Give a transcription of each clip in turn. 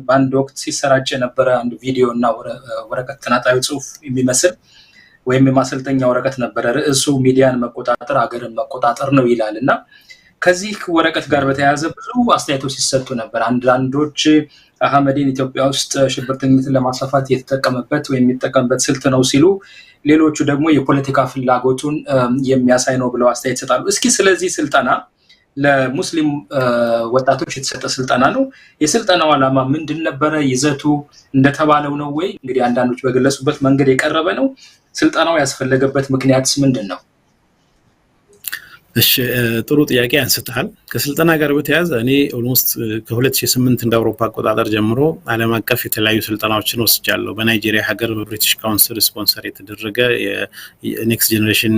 በአንድ ወቅት ሲሰራጭ የነበረ አንድ ቪዲዮ እና ወረቀት ተናጣዊ ጽሁፍ የሚመስል ወይም የማሰልጠኛ ወረቀት ነበረ። ርዕሱ ሚዲያን መቆጣጠር ሀገርን መቆጣጠር ነው ይላል እና ከዚህ ወረቀት ጋር በተያያዘ ብዙ አስተያየቶች ሲሰጡ ነበር። አንዳንዶች አህመዲን ኢትዮጵያ ውስጥ ሽብርተኝነትን ለማስፋፋት የተጠቀመበት ወይም የሚጠቀምበት ስልት ነው ሲሉ፣ ሌሎቹ ደግሞ የፖለቲካ ፍላጎቱን የሚያሳይ ነው ብለው አስተያየት ይሰጣሉ። እስኪ ስለዚህ ስልጠና ለሙስሊም ወጣቶች የተሰጠ ስልጠና ነው። የስልጠናው ዓላማ ምንድን ነበረ? ይዘቱ እንደተባለው ነው ወይ? እንግዲህ አንዳንዶች በገለጹበት መንገድ የቀረበ ነው። ስልጠናው ያስፈለገበት ምክንያትስ ምንድን ነው? እሺ ጥሩ ጥያቄ አንስተሃል። ከስልጠና ጋር በተያያዘ እኔ ኦልሞስት ከ2008 እንደ አውሮፓ አቆጣጠር ጀምሮ ዓለም አቀፍ የተለያዩ ስልጠናዎችን ወስጃለሁ። በናይጄሪያ ሀገር በብሪቲሽ ካውንስል ስፖንሰር የተደረገ የኔክስት ጄኔሬሽን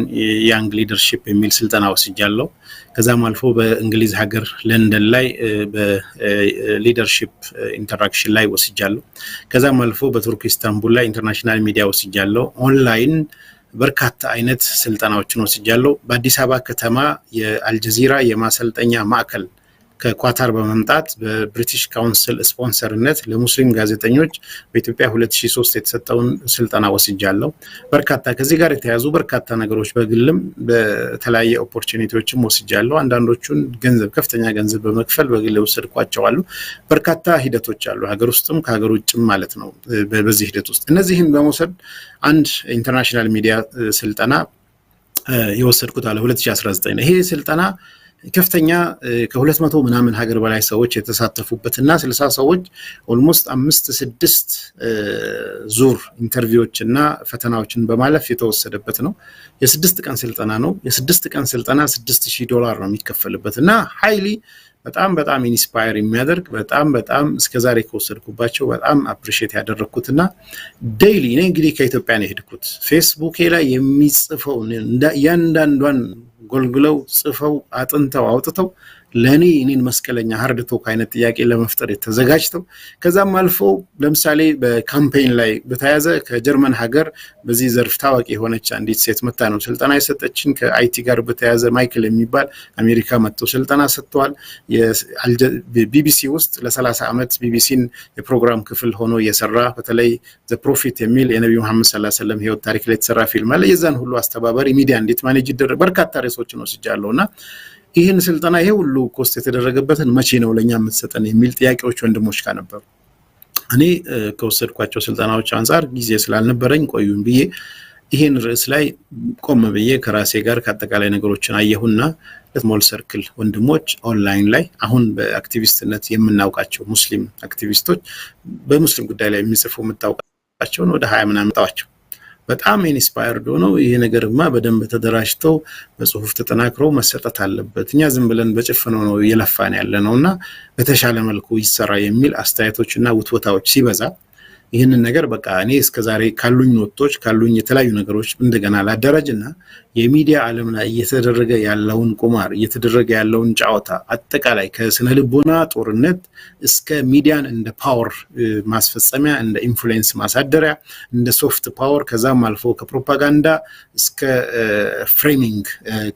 ያንግ ሊደርሺፕ የሚል ስልጠና ወስጃለሁ። ከዛም አልፎ በእንግሊዝ ሀገር ለንደን ላይ በሊደርሺፕ ኢንተራክሽን ላይ ወስጃለሁ። ከዛም አልፎ በቱርክ ኢስታንቡል ላይ ኢንተርናሽናል ሚዲያ ወስጃለሁ። ኦንላይን በርካታ አይነት ስልጠናዎችን ወስጃለሁ። በአዲስ አበባ ከተማ የአልጀዚራ የማሰልጠኛ ማዕከል ከኳታር በመምጣት በብሪቲሽ ካውንስል ስፖንሰርነት ለሙስሊም ጋዜጠኞች በኢትዮጵያ 2003 የተሰጠውን ስልጠና ወስጃለሁ። በርካታ ከዚህ ጋር የተያዙ በርካታ ነገሮች በግልም በተለያየ ኦፖርቹኒቲዎችም ወስጃለሁ። አንዳንዶቹን ከፍተኛ ገንዘብ በመክፈል በግል ወሰድኳቸው አሉ። በርካታ ሂደቶች አሉ፣ ሀገር ውስጥም ከሀገር ውጭም ማለት ነው። በዚህ ሂደት ውስጥ እነዚህን በመውሰድ አንድ ኢንተርናሽናል ሚዲያ ስልጠና የወሰድኩት አለ 2019 ነው። ይሄ ስልጠና ከፍተኛ ከ200 ምናምን ሀገር በላይ ሰዎች የተሳተፉበትና 60 ሰዎች ኦልሞስት 5-6 ዙር ኢንተርቪዎችና ፈተናዎችን በማለፍ የተወሰደበት ነው። የ6 ቀን ስልጠና ነው። የ6 ቀን ስልጠና $6000 ነው የሚከፈልበትና ሃይሊ በጣም ኢንስፓየር የሚያደርግ በጣም እስከዛሬ ከወሰድኩባቸው በጣም አፕሪሺየት ያደረኩትና ዴይሊ እኔ እንግዲህ ከኢትዮጵያ ነው የሄድኩት። ፌስቡክ ላይ የሚጽፈው ያንዳንዷን ጎልግለው ጽፈው አጥንተው አውጥተው ለኔ እኔን መስከለኛ ሃርድ ቶክ አይነት ጥያቄ ለመፍጠር የተዘጋጅተው ከዛም አልፎ ለምሳሌ በካምፔን ላይ በተያያዘ ከጀርመን ሀገር በዚህ ዘርፍ ታዋቂ የሆነች አንዲት ሴት መጣ ነው ስልጠና የሰጠችን። ከአይቲ ጋር በተያያዘ ማይክል የሚባል አሜሪካ መጥቶ ስልጠና ሰጥቷል። ቢቢሲ ውስጥ ለ30 ዓመት ቢቢሲን የፕሮግራም ክፍል ሆኖ የሰራ በተለይ ዘ ፕሮፊት የሚል የነብዩ መሐመድ ሰለላሁ ዐለይሂ ወሰለም ህይወት ታሪክ ላይ የተሰራ ፊልም አለ። የዛን ሁሉ አስተባባሪ ሚዲያ እንዴት ማኔጅ ይደረግ በርካታ ርዕሶችን ወስጃለሁና ይህን ስልጠና ይሄ ሁሉ ኮስት የተደረገበትን መቼ ነው ለኛ የምትሰጠን የሚል ጥያቄዎች ወንድሞች ጋር ነበሩ። እኔ ከወሰድኳቸው ስልጠናዎች አንፃር ጊዜ ስላልነበረኝ ቆዩን ብዬ ይሄን ርዕስ ላይ ቆም ብዬ ከራሴ ጋር ከአጠቃላይ ነገሮችን አየሁና ለስሞል ሰርክል ወንድሞች ኦንላይን ላይ አሁን በአክቲቪስትነት የምናውቃቸው ሙስሊም አክቲቪስቶች በሙስሊም ጉዳይ ላይ የሚጽፉ የምታውቃቸው ወደ 20 ምናምን ጣዋቸው በጣም ኢንስፓየርድ ሆነው ይሄ ነገርማ በደንብ ተደራጅተው በጽሁፍ ተጠናክሮ መሰጠት አለበት፣ እኛ ዝም ብለን በጭፍነው ነው የለፋን ያለነውና በተሻለ መልኩ ይሰራ የሚል አስተያየቶችና ውትወታዎች ሲበዛ ይህንን ነገር በቃ እኔ እስከዛሬ ካሉኝ ኖቶች ካሉኝ የተለያዩ ነገሮች እንደገና ላደረጅና የሚዲያ ዓለም ላይ እየተደረገ ያለውን ቁማር እየተደረገ ያለውን ጫዋታ አጠቃላይ ከስነ ልቦና ጦርነት እስከ ሚዲያን እንደ ፓወር ማስፈጸሚያ እንደ ኢንፍሉዌንስ ማሳደሪያ እንደ ሶፍት ፓወር ከዛም አልፎ ከፕሮፓጋንዳ እስከ ፍሬሚንግ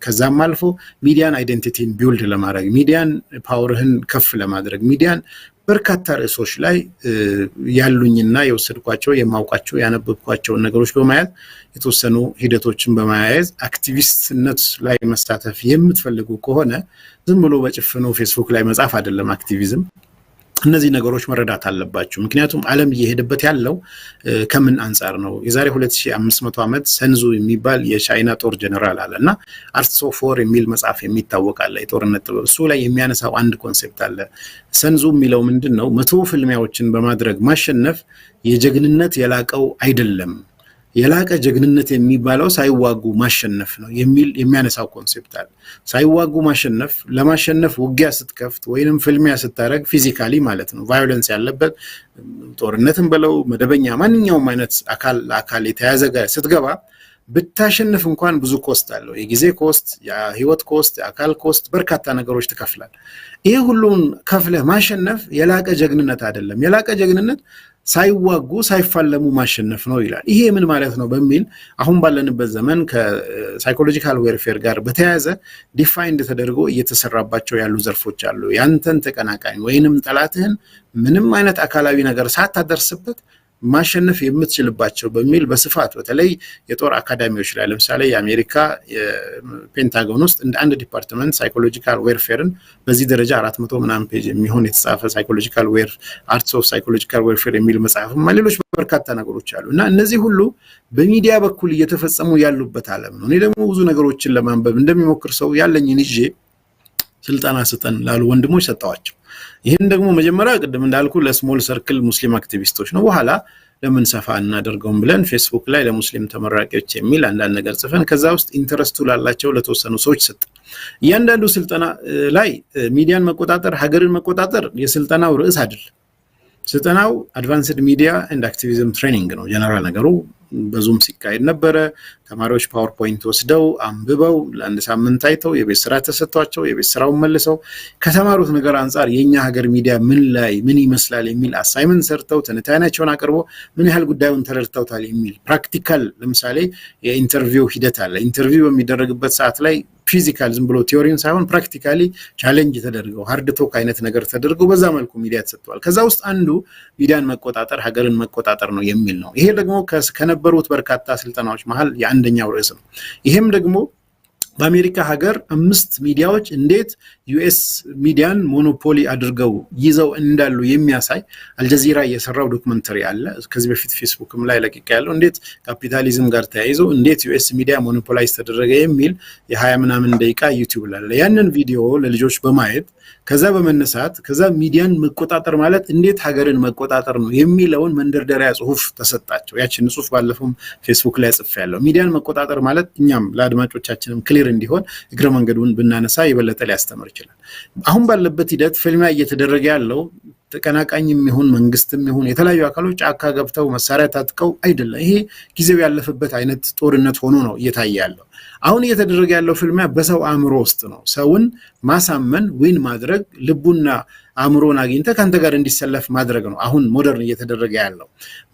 ከዛም አልፎ ሚዲያን አይደንቲቲን ቢልድ ለማድረግ ሚዲያን ፓወርህን ከፍ ለማድረግ ሚዲያን በርካታ ርዕሶች ላይ ያሉኝና የወሰድኳቸው የማውቃቸው ያነበብኳቸው ነገሮች በማየት የተወሰኑ ሂደቶችን በማያያዝ አክቲቪስትነት ላይ መሳተፍ የምትፈልጉ ከሆነ ዝም ብሎ በጭፍኑ ፌስቡክ ላይ መጻፍ አይደለም አክቲቪዝም። እነዚህ ነገሮች መረዳት አለባችሁ። ምክንያቱም ዓለም እየሄደበት ያለው ከምን አንፃር ነው? የዛሬ 2500 ዓመት ሰንዙ የሚባል የቻይና ጦር ጀነራል አለና አርትስ ኦፍ ዋር የሚል መጽሐፍ የሚታወቅ አለ የጦርነት ጥበብ። እሱ ላይ የሚያነሳው አንድ ኮንሴፕት አለ። ሰንዙ የሚለው ምንድነው? 100 ፍልሚያዎችን በማድረግ ማሸነፍ የጀግንነት የላቀው አይደለም፣ የላቀ ጀግንነት የሚባለው ሳይዋጉ ማሸነፍ ነው የሚል የሚያነሳው ኮንሴፕት አለ። ሳይዋጉ ማሸነፍ ለማሸነፍ ውጊያ ስትከፍት ወይንም ፍልሚያ ስታረግ ፊዚካሊ ማለት ነው ቫዮለንስ ያለበት ጦርነትን በለው መደበኛ ማንኛውም አይነት አካል የተያዘ ጋር ስትገባ ብታሸንፍ እንኳን ብዙ ኮስት አለው። የጊዜ ኮስት፣ የህይወት ኮስት፣ የአካል ኮስት በርካታ ነገሮች ትከፍላል። ይሄ ሁሉን ከፍለ ማሸነፍ የላቀ ጀግንነት አይደለም። የላቀ ጀግንነት ሳይዋጉ ሳይፋለሙ ማሸነፍ ነው ይላል። ይሄ ምን ማለት ነው በሚል አሁን ባለንበት ዘመን ከሳይኮሎጂካል ዌርፌር ጋር በተያያዘ ዲፋይንድ ተደርጎ እየተሰራባቸው ያሉ ዘርፎች አሉ። ያንተን ተቀናቃኝ ወይንም ጠላትህን ምንም አይነት አካላዊ ነገር ሳታደርስበት ማሸነፍ የምትችልባቸው በሚል በስፋት በተለይ የጦር አካዳሚዎች ላይ ለምሳሌ የአሜሪካ ፔንታጎን ውስጥ እንደ አንድ ዲፓርትመንት ሳይኮሎጂካል ዌርፌርን በዚህ ደረጃ 400 ምናምን ፔጅ የሚሆን የተጻፈ ሳይኮሎጂካል አርትስ ኦፍ ሳይኮሎጂካል ዌርፌር የሚል መጽሐፍም ሌሎች በርካታ ነገሮች አሉ እና እነዚህ ሁሉ በሚዲያ በኩል እየተፈጸሙ ያሉበት ዓለም ነው። እኔ ደግሞ ብዙ ነገሮችን ለማንበብ እንደሚሞክር ሰው ያለኝን ይዤ ስልጣና ስጠን ላሉ ወንድሞች ሰጣዋቸው። ይሄን ደግሞ መጀመሪያ ቀደም እንዳልኩ ለስሞል ሰርክል ሙስሊም አክቲቪስቶች ነው። በኋላ ለምን ሰፋ እናደርገውም ብለን ፌስቡክ ላይ ለሙስሊም ተመራቂዎች የሚል አንዳንድ ነገር ጽፈን ከዛ ውስጥ ኢንተረስቱ ላላቸው ለተወሰኑ ሰዎች ሰጠ። እያንዳንዱ ስልጣና ላይ ሚዲያን መቆጣጠር ሀገርን መቆጣጠር የስልጣናው ርዕስ አይደለም። ስልጣናው አድቫንስድ ሚዲያ ኤንድ አክቲቪዝም ትሬኒንግ ነው። ጀነራል ነገሩ በዙም ሲካሄድ ነበረ። ተማሪዎች ፓወርፖይንት ወስደው አንብበው ለአንድ ሳምንት አይተው የቤት ስራ ተሰጥቷቸው የቤት ስራውን መልሰው ከተማሩት ነገር አንፃር የኛ ሀገር ሚዲያ ምን ይመስላል የሚል አሳይመንት ሰርተው ትንታኔያቸውን አቅርቦ ምን ያህል ጉዳዩን ተረድተውታል የሚል ፕራክቲካል ለምሳሌ የኢንተርቪው ሂደት አለ። ኢንተርቪው በሚደረግበት ሰዓት ላይ ፊዚካል ዝም ብሎ ቲዮሪን ሳይሆን ፕራክቲካሊ ቻሌንጅ ተደርገው ሃርድ ቶክ አይነት ነገር ተደርገው በዛ መልኩ ሚዲያ ተሰጥቷል። ከዛ ውስጥ አንዱ ሚዲያን መቆጣጠር ሀገርን መቆጣጠር ነው የሚል ነው። ይሄ ደግሞ ከነበሩት በርካታ ስልጣናዎች መሃል የአንደኛው ርዕስ ነው። ይሄም ደግሞ በአሜሪካ ሀገር 5 ሚዲያዎች እንዴት ዩኤስ ሚዲያን ሞኖፖሊ አድርገው ይዘው እንዳሉ የሚያሳይ አልጀዚራ የሰራው ዶክመንተሪ አለ። ከዚህ በፊት ፌስቡክም ላይ ለቅቄ ያለው እንዴት ካፒታሊዝም ጋር ተያይዞ እንዴት ዩኤስ ሚዲያ ሞኖፖላይዝ ተደረገ የሚል የ20 ምናምን ደቂቃ ዩቲዩብ ላይ ያንን ቪዲዮ ለልጆች በማየት ከዛ በመነሳት ከዛ ሚዲያን መቆጣጠር ማለት እንዴት ሀገርን መቆጣጠር ነው የሚለውን መንደርደሪያ ጽሁፍ ተሰጣቸው። ያችን ጽሁፍ ባለፈው ፌስቡክ ላይ ጽፌያለሁ። ሚዲያን መቆጣጠር ማለት እኛም ለአድማጮቻችንም ክሊር እንዲሆን እግረ መንገዱን ብናነሳ ይበለጠ ሊያስተምር ይችላል። አሁን ባለበት ሂደት ፍልሚያ እየተደረገ ያለው ተቀናቃኝም ይሁን መንግስትም ይሁን የተለያዩ አካሎች ጫካ ገብተው መሳሪያ ታጥቀው አይደለም። ይሄ ጊዜው ያለፈበት አይነት ጦርነት ሆኖ ነው እየታየ ያለው። አሁን እየተደረገ ያለው ፍልሚያ በሰው አእምሮ ውስጥ ነው። ሰውን ማሳመን ዊን ማድረግ ልቡና አእምሮን አግኝተ ካንተ ጋር እንዲሰለፍ ማድረግ ነው አሁን ሞደርን እየተደረገ ያለው።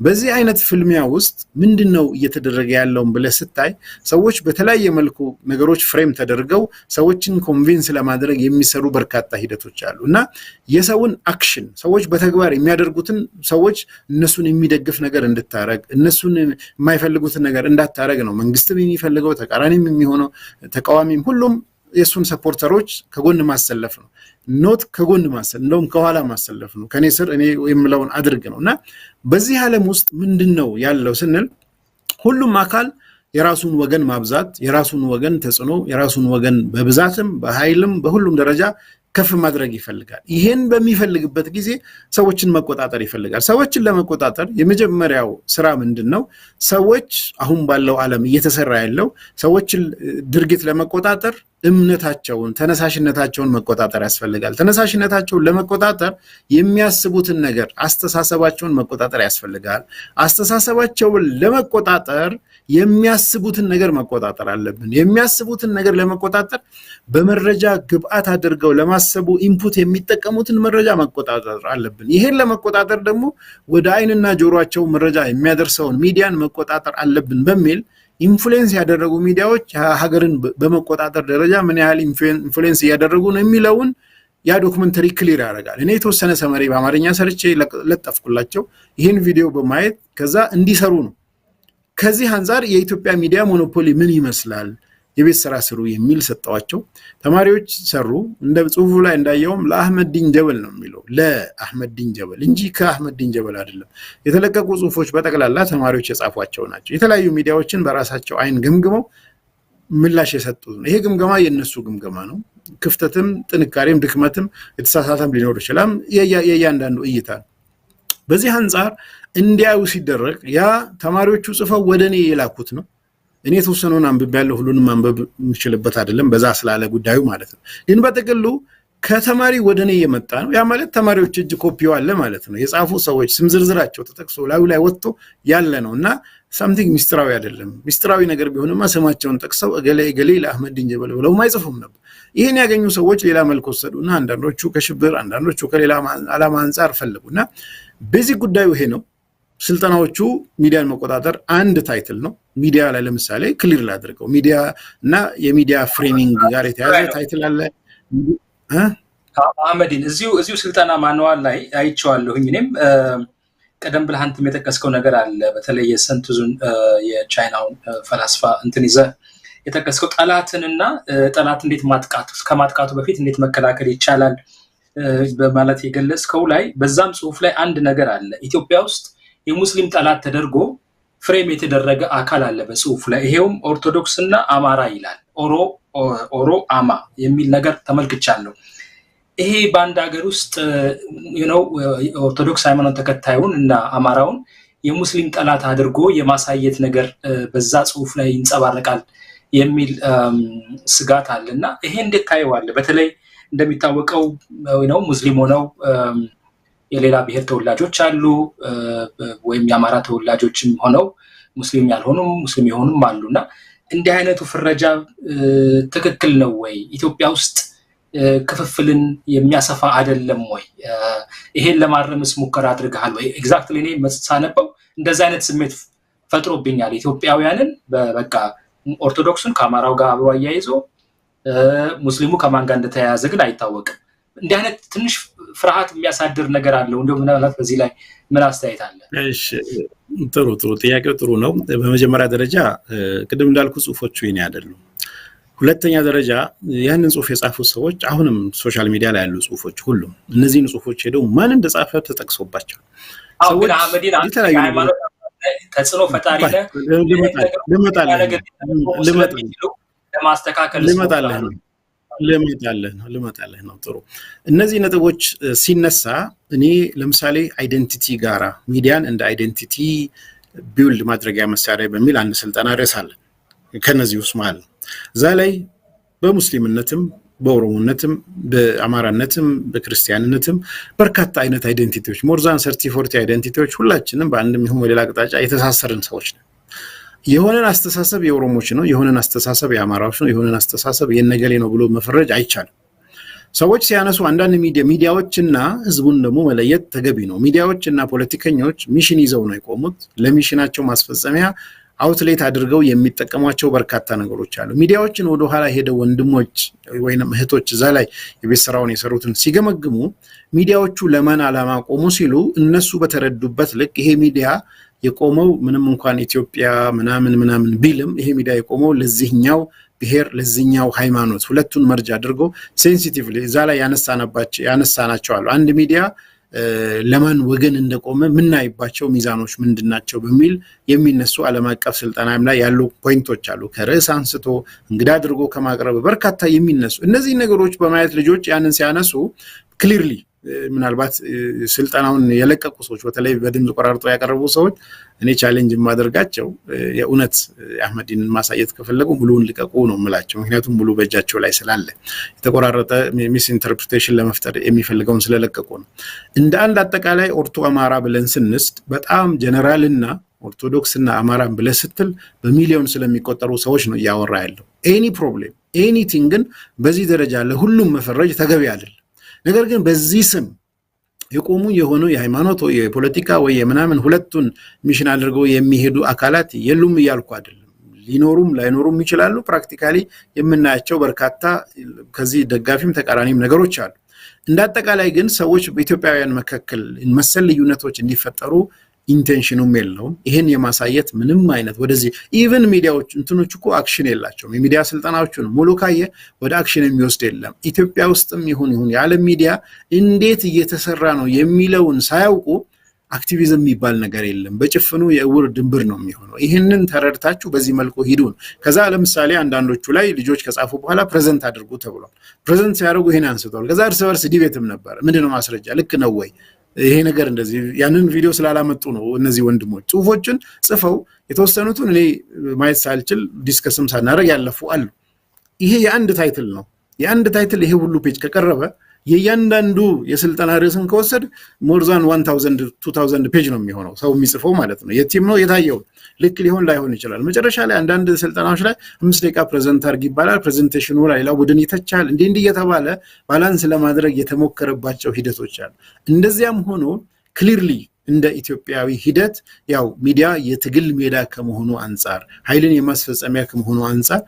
በዚህ አይነት ፍልሚያ ውስጥ ምንድነው እየተደረገ ያለው ብለህ ስታይ ሰዎች በተለያየ መልኩ ነገሮች ፍሬም ተደርገው ሰዎችን ኮንቪንስ ለማድረግ የሚሰሩ በርካታ ሂደቶች አሉና የሰውን አክሽን ሰዎች በተግባር የሚያደርጉትን ሰዎች እነሱን የሚደግፍ ነገር እንድታረግ እነሱን የማይፈልጉትን ነገር እንዳታረግ ነው መንግስትም የሚፈልገው ተቃራኒም የሚሆነው ተቃዋሚም ሁሉም የሱን ሰፖርተሮች ከጎን ማሰለፍ ነው። ኖት ከጎን ማሰለፍ እንደውም ከኋላ ማሰለፍ ነው። ከኔ ስር እኔ የምለውን አድርግ ነውና በዚህ ዓለም ውስጥ ምንድነው ያለው ስንል ሁሉም አካል የራሱን ወገን ማብዛት የራሱን ወገን ተጽዕኖ የራሱን ወገን በብዛትም በኃይልም በሁሉም ደረጃ ከፍ ማድረግ ይፈልጋል። ይሄን በሚፈልግበት ጊዜ ሰዎችን መቆጣጠር ይፈልጋል። ሰዎችን ለመቆጣጠር የመጀመሪያው ስራ ምንድነው? ሰዎች አሁን ባለው ዓለም እየተሰራ ያለው ሰዎችን ድርጊት ለመቆጣጠር እምነታቸውን ተነሳሽነታቸውን መቆጣጠር ያስፈልጋል። ተነሳሽነታቸውን ለመቆጣጠር የሚያስቡትን ነገር አስተሳሰባቸውን መቆጣጠር ያስፈልጋል። አስተሳሰባቸውን ለመቆጣጠር የሚያስቡትን ነገር መቆጣጠር አለብን። የሚያስቡትን ነገር ለመቆጣጠር በመረጃ ግብአት አድርገው ለማሰቡ ኢንፑት የሚጠቀሙትን መረጃ መቆጣጠር አለብን። ይሄን ለመቆጣጠር ደግሞ ወደ አይንና ጆሮአቸው መረጃ የሚያደርሰውን ሚዲያን መቆጣጠር አለብን በሚል ኢንፍሉዌንስ ያደረጉ ሚዲያዎች ሀገርን በመቆጣጠር ደረጃ ምን ያህል ኢንፍሉዌንስ ያደረጉ ነው የሚለውን ያ ዶክመንተሪ ክሊር ያደርጋል። እኔ የተወሰነ ሰመሪ በአማርኛ ሰርቼ ለጠፍኩላቸው ይሄን ቪዲዮ በማየት ከዛ እንዲሰሩ ነው። ከዚህ አንፃር የኢትዮጵያ ሚዲያ ሞኖፖሊ ምን ይመስላል የቤት ስራ ስሩ የሚል ሰጣቸው። ተማሪዎች ሰሩ። እንደ ጽሁፉ ላይ እንዳየውም ለአህመድ ዲን ጀበል ነው የሚለው ለአህመድ ዲን ጀበል እንጂ ከአህመድ ዲን ጀበል አይደለም። የተለቀቁ ጽሁፎች በጠቅላላ ተማሪዎች የጻፏቸው ናቸው። የተለያዩ ሚዲያዎችን በራሳቸው አይን ገምግመው ምላሽ የሰጡት ነው። ይሄ ግምገማ የነሱ ግምገማ ነው። ክፍተትም ጥንካሬም ድክመትም የተሳሳተም ሊኖር ይችላል። የእያንዳንዱ እይታ በዚህ አንፃር እንዲያዩ ሲደረግ ያ ተማሪዎቹ ጽፈው ወደኔ የላኩት ነው። እኔ ተወሰነውን አንብቤ ያለው ሁሉንም አንብብ የምችልበት አይደለም በዛ ስላለ ጉዳዩ ማለት ነው። ግን በጥቅሉ ከተማሪ ወደኔ የመጣ ነው። ያ ማለት ተማሪዎች እጅ ኮፒው አለ ማለት ነው። የጻፉ ሰዎች ስም ዝርዝራቸው ተጠቅሶ ላይ ወጥቶ ያለ ነውና something ሚስጥራዊ አይደለም። ሚስጥራዊ ነገር ቢሆንማ ስማቸውን ጠቅሰው እገሌ ለአህመድ ዲን ጀበል ብለው ማይጽፉም ነበር። ይሄን ያገኙ ሰዎች ሌላ መልኩ ወሰዱና አንዳንዶቹ ከሽብር አንዳንዶቹ ከሌላ ዓላማ አንፃር ፈለጉና በዚህ ጉዳዩ ይሄ ነው። ስልጠናዎቹ ሚዲያን መቆጣጠር አንድ ታይትል ነው። ሚዲያ ላይ ለምሳሌ ክሊር ላድርገው ሚዲያ እና የሚዲያ ፍሬሚንግ ጋር የተያዘ ታይትል አለ። አህመዲን እዚሁ ስልጠና ማንዋል ላይ አይቼዋለሁኝ። እኔም ቀደም ብለህ አንተም የጠቀስከው ነገር አለ። በተለይ የሰንቱዙን የቻይናውን ፈላስፋ እንትን ይዘህ የጠቀስከው ጠላትንና ጠላት እንዴት ከማጥቃቱ በፊት እንዴት መከላከል ይቻላል በማለት የገለጽከው ላይ በዛም ጽሁፍ ላይ አንድ ነገር አለ። ኢትዮጵያ ውስጥ የሙስሊም ጠላት ተደርጎ ፍሬም የተደረገ አካል አለ በጽሁፍ ላይ። ይሄውም ኦርቶዶክስ እና አማራ ይላል። ኦሮ አማ የሚል ነገር ተመልክቻለሁ። ይሄ በአንድ ሀገር ውስጥ ኦርቶዶክስ ሃይማኖት ተከታዩን እና አማራውን የሙስሊም ጠላት አድርጎ የማሳየት ነገር በዛ ጽሁፍ ላይ ይንጸባረቃል የሚል ስጋት አለና ይሄ እንዴት ታየዋለህ? በተለይ እንደሚታወቀው ሙስሊም ሆነው የሌላ ብሔር ተወላጆች አሉ፣ ወይም የአማራ ተወላጆችም ሆነው ሙስሊም ያልሆኑም ሙስሊም የሆኑም አሉና እንዲህ አይነቱ ፍረጃ ትክክል ነው ወይ? ኢትዮጵያ ውስጥ ክፍፍልን የሚያሰፋ አይደለም ወይ? ይሄን ለማረምስ ሙከራ አድርገሃል ወይ? ኤግዛክትሊ እኔ ሳነበው እንደዛ አይነት ስሜት ፈጥሮብኛል። ኢትዮጵያውያንን በቃ ኦርቶዶክሱን ከአማራው ጋር አብሮ አያይዞ ሙስሊሙ ከማን ጋር እንደተያያዘ ግን አይታወቅም። እንዲህ አይነት ትንሽ ፍርሃት የሚያሳድር ነገር አለው። እንደው ምናልባት በዚህ ላይ ምን አስተያየት አለ? እሺ ጥሩ ጥያቄው ጥሩ ነው። በመጀመሪያ ደረጃ ቅድም እንዳልኩ ጽሁፎቹ ይሄን አይደሉም። ሁለተኛ ደረጃ ያንን ጽሁፍ የጻፉ ሰዎች አሁንም ሶሻል ሚዲያ ላይ ያሉ ጽሁፎች ሁሉም እነዚህን ጽሁፎች ሄደው ማን እንደጻፈ ተጠቅሶባቸው ሰዎች ተጽዕኖ ፈጣሪ ለማስተካከል ልመጣለህ ነው። ጥሩ እነዚህ ነጥቦች ሲነሳ እኔ ለምሳሌ አይደንቲቲ ጋራ ሚዲያን እንደ አይደንቲቲ ቢውልድ ማድረጊያ መሳሪያ በሚል አንድ ስልጠና ርዕሳለን ከነዚህ ውስጥ ማለት እዛ ላይ በሙስሊምነትም በኦሮሞነትም በአማራነትም በክርስቲያንነትም በርካታ አይነት አይደንቲቲዎች ሞርዛን 30-40 አይደንቲቲዎች ሁላችንም በአንድም ይሁን በሌላ አቅጣጫ የተሳሰርን ሰዎች ነን። የሆነን አስተሳሰብ የኦሮሞች ነው፣ የሆነን አስተሳሰብ የአማራዎች ነው፣ የሆነን አስተሳሰብ የነገሌ ነው ብሎ መፈረጅ አይቻልም። ሰዎች ሲያነሱ አንዳንድ ሚዲያዎችና ህዝቡን ደግሞ መለየት ተገቢ ነው። ሚዲያዎችና ፖለቲከኞች ሚሽን ይዘው ነው የቆሙት። ለሚሽናቸው ማስፈጸሚያ አውትሌት አድርገው የሚጠቀሟቸው በርካታ ነገሮች አሉ። ሚዲያዎችን ወደ ኋላ ሄደው ወንድሞች ወይንም እህቶች እዛ ላይ የቤት ስራውን የሰሩትን ሲገመግሙ ሚዲያዎቹ ለማን ዓላማ ቆሙ ሲሉ እነሱ በተረዱበት ልክ ይሄ ሚዲያ የቆመው ምንም እንኳን ኢትዮጵያ ምናምን ቢልም ይሄ ሚዲያ የቆመው ለዚህኛው ብሔር ለዚህኛው ሃይማኖት ሁለቱን መርጅ አድርጎ ሴንሲቲቭሊ እዛ ላይ ያነሳናቸው አሉ። አንድ ሚዲያ ለማን ወገን እንደቆመ ምናይባቸው ሚዛኖች ምንድናቸው በሚል የሚነሱ ዓለም አቀፍ ስልጣናም ላይ ያሉ ፖይንቶች አሉ። ከርዕስ አንስቶ እንግዳ አድርጎ ከማቅረብ በርካታ የሚነሱ እነዚህ ነገሮች በማየት ልጆች ያንን ሲያነሱ ክሊርሊ ምናልባት ስልጣናውን የለቀቁ ሰዎች በተለይ በድምጽ ቆራርጦ ያቀረቡ ሰዎች እኔ ቻሌንጅ ማደርጋቸው የኡነት አህመዲን ማሳየት ከፈለጉ ሙሉውን ልቀቁ ነው የምላቸው። ምክንያቱም ሙሉ በእጃቸው ላይ ስላለ የተቆራረጠ ሚስ ኢንተርፕሪቴሽን ለመፍጠር የሚፈልገውን ስለለቀቁ ነው። እንደ አንድ አጠቃላይ ኦርቶ አማራ ብለን ስንስት በጣም ጀነራልና ኦርቶዶክስና አማራን ብለ ስትል በሚሊዮን ስለሚቆጠሩ ሰዎች ነው ያወራ ያለው። ኤኒ ፕሮብሌም ኤኒቲንግ ግን በዚህ ደረጃ ለሁሉም መፈረጅ ተገቢ አይደለም። ነገር ግን በዚህ ስም የቆሙ የሆኑ የሃይማኖት ወይ የፖለቲካ ወይ የምናምን ሁለቱን ሚሽን አድርገው የሚሄዱ አካላት የሉም እያልኩ አይደለም። ሊኖሩም ላይኖሩም ይችላሉ። ፕራክቲካሊ የምናያቸው በርካታ ከዚህ ደጋፊም ተቃራኒም ነገሮች አሉ። እንደ አጠቃላይ ግን ሰዎች በኢትዮጵያውያን መካከል መሰል ልዩነቶች እንዲፈጠሩ ኢንቴንሽኑም የለውም። ይሄን የማሳየት ምንም አይነት ወደዚህ ኢቭን ሚዲያዎች እንትኖች እኮ አክሽን የላቸውም። የሚዲያ ስልጣናዎችን ሙሉ ካየ ወደ አክሽን የሚወስድ የለም። ኢትዮጵያ ውስጥም ይሁን የዓለም ሚዲያ እንዴት እየተሰራ ነው የሚለውን ሳያውቁ አክቲቪዝም የሚባል ነገር የለም። በጭፍኑ የእውር ድንብር ነው የሚሆነው። ይሄንን ተረድታችሁ በዚህ መልኩ ሂዱ። ከዛ ለምሳሌ አንዳንዶቹ ላይ ልጆች ከጻፉ በኋላ ፕሬዘንት አድርጉ ተብሏል። ፕሬዘንት ሲያደርጉ ይሄን አንስተዋል። ከዛ እርስ በርስ ዲቤትም ነበር። ምንድነው ማስረጃ ልክ ነው ወይ ይሄ ነገር እንደዚህ ያንን ቪዲዮ ስላላመጡ ነው እነዚህ ወንድሞች ጽሁፎችን ጽፈው የተወሰኑትን እኔ ማየት ሳልችል ዲስከስም ሳናደርግ ያለፉ አሉ። ይሄ የአንድ ታይትል ነው። የአንድ ታይትል ይሄ ሁሉ ፔጅ ከቀረበ የእያንዳንዱ የስልጠና ርዕስን ከወሰድ ሞርዛን 1000-2000 ፔጅ ነው የሚሆነው ሰው የሚጽፈው ማለት ነው። የቲም ነው የታየው ልክ ሊሆን ላይሆን ይችላል። መጨረሻ ላይ አንዳንድ ስልጠናዎች ላይ 5 ደቂቃ ፕሬዘንት አድርግ ይባላል። ፕሬዘንቴሽኑ ላይ ሌላ ቡድን ይተቻል። እንዲህ እየተባለ ባላንስ ለማድረግ የተሞከረባቸው ሂደቶች አሉ። እንደዚያም ሆኖ ክሊርሊ እንደ ኢትዮጵያዊ ሂደት ያው ሚዲያ የትግል ሜዳ ከመሆኑ አንፃር ኃይልን የማስፈጸሚያ ከመሆኑ አንፃር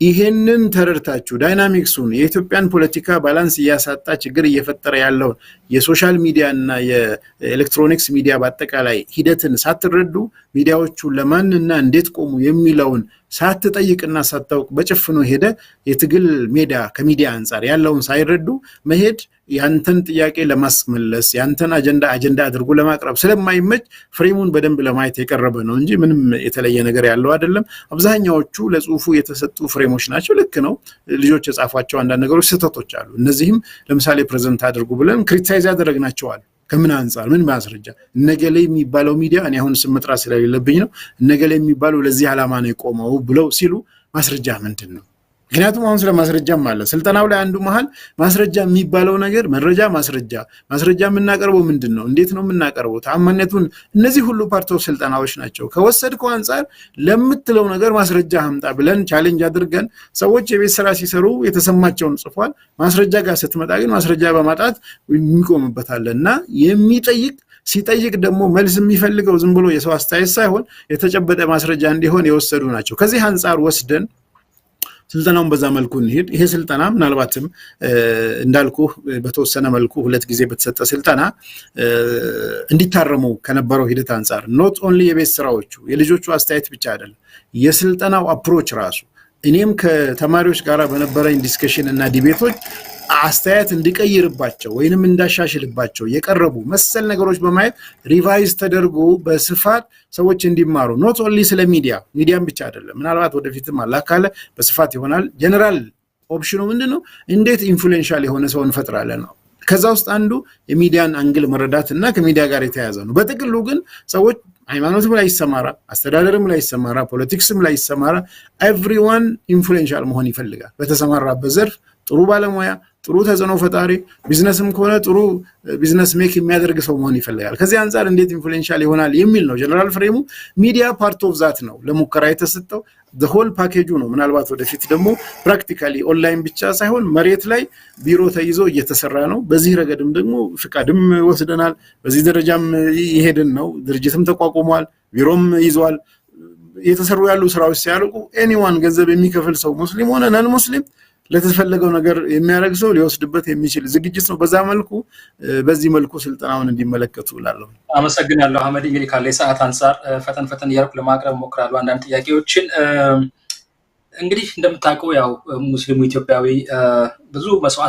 ይሄንን ተረድታችሁ ዳይናሚክሱን የኢትዮጵያን ፖለቲካ ባላንስ ያሳጣ ችግር እየፈጠረ ያለው የሶሻል ሚዲያ እና የኤሌክትሮኒክስ ሚዲያ በአጠቃላይ ሂደትን ሳትረዱ ሚዲያዎቹ ለማንና እንዴት ቆሙ የሚለውን ሳትጠይቅና ሳታውቅ በጭፍኑ ሄደ የትግል ሜዳ ከሚዲያ አንፃር ያለውን ሳይረዱ መሄድ ያንተን ጥያቄ ለማስመለስ ያንተን አጀንዳ አድርጎ ለማቅረብ ስለማይመች ፍሬሙን በደንብ ለማየት የቀረበ ነው እንጂ ምንም የተለየ ነገር ያለው አይደለም። አብዛኛዎቹ ለጽሁፉ የተሰጡ ፍሬሞች ናቸው። ልክ ነው። ልጆች የጻፏቸው አንዳንድ ነገሮች ስህተቶች አሉ። እነዚህም ለምሳሌ ፕሬዘንት አድርጉ ብለን ክሪቲሳይዝ ያደረግናቸዋል። ከምን አንፃር ምን ማስረጃ እነገሌ የሚባለው ሚዲያ እኔ አሁን ስም መጥራት ስለሌለብኝ ነው እነገሌ የሚባለው ለዚህ ዓላማ ነው የቆመው ብለው ሲሉ ማስረጃ ምንድነው? ምክንያቱም አሁን ስለ ማስረጃም አለ ስልጠናው ላይ አንዱ መሃል ማስረጃ የሚባለው ነገር መረጃ ማስረጃ የምናቀርበው ምንድነው? እንዴት ነው የምናቀርበው? ተአማነቱን እነዚህ ሁሉ ፓርቶች ስልጠናዎች ናቸው። ከወሰድከው አንፃር ለምትለው ነገር ማስረጃ አምጣ ብለን ቻሌንጅ አድርገን ሰዎች የቤት ስራ ሲሰሩ የተሰማቸውን ጽፏል። ማስረጃ ጋር ስትመጣ ግን ማስረጃ በማጣት የሚቆምበታልና ሲጠይቅ ደግሞ መልስ የሚፈልገው ዝም ብሎ የሰው አስተያየት ሳይሆን የተጨበጠ ማስረጃ እንዲሆን የወሰዱ ናቸው። ከዚህ አንፃር ወስደን ስልጠናውን በዛ መልኩ እንሄድ። ይሄ ስልጠና ምናልባትም እንዳልኩ በተወሰነ መልኩ ሁለት ጊዜ በተሰጠ ስልጠና እንዲታረሙ ከነበረው ሂደት አንፃር ኖት ኦንሊ የቤት ስራዎቹ የልጆቹ አስተያየት ብቻ አይደለም የስልጠናው አፕሮች ራሱ እኔም ከተማሪዎች ጋር በነበረኝ ዲስከሽን እና ዲቤቶች አስተያየት እንዲቀይርባቸው ወይንም እንዳሻሽልባቸው የቀረቡ መሰል ነገሮች በማየት ሪቫይዝ ተደርጎ በስፋት ሰዎች እንዲማሩ ኖት ኦንሊ ስለ ሚዲያም ብቻ አይደለም ምናልባት ወደፊትም አላካለ በስፋት ይሆናል። ጀነራል ኦፕሽኑ ምንድነው? እንዴት ኢንፍሉዌንሻል የሆነ ሰው እንፈጥራለን ነው። ከዛ ውስጥ አንዱ የሚዲያን አንግል መረዳትና ከሚዲያ ጋር የተያያዘ ነው። በጥቅሉ ግን ሰዎች ሃይማኖትም ላይ ይሰማራ፣ አስተዳደርም ላይ ይሰማራ፣ ፖለቲክስም ላይ ይሰማራ ኤቭሪዋን ኢንፍሉዌንሻል መሆን ይፈልጋል። በተሰማራበት ዘርፍ ጥሩ ባለሙያ ጥሩ ተጽዕኖ ፈጣሪ ቢዝነስም ከሆነ ጥሩ ቢዝነስ ሜክ የሚያደርግ ሰው መሆን ይፈልጋል። ከዚህ አንፃር እንዴት ኢንፍሉዌንሻል ይሆናል የሚል ነው ጀነራል ፍሬሙ። ሚዲያ ፓርት ኦፍ ዛት ነው ለሙከራ የተሰጠው the whole package ነው። ምናልባት ወደፊት ደግሞ ፕራክቲካሊ ኦንላይን ብቻ ሳይሆን መሬት ላይ ቢሮ ተይዞ እየተሰራ ነው። በዚህ ረገድም ደግሞ ፍቃድም ወስደናል። በዚህ ደረጃም ይሄድን ነው። ድርጅትም ተቋቁሟል፣ ቢሮም ይዟል። የተሰሩ ያሉ ስራዎች ሲያልቁ ኤኒዋን ገንዘብ የሚከፍል ሰው ሙስሊም ሆነ ነን ሙስሊም ለተፈለገው ነገር የሚያደርግ ሰው ሊወስድበት የሚችል ዝግጅት ነው። በዚህ መልኩ ስልጠናውን እንዲመለከቱ እላለሁ። አመሰግናለሁ አህመድ። እንግዲህ ካለ ሰዓት አንፃር ፈተን እያልኩ ለማቅረብ ሞክራለሁ አንዳንድ ጥያቄዎችን። እንግዲህ እንደምታውቀው ያው ሙስሊሙ ኢትዮጵያዊ ብዙ መስዋዕት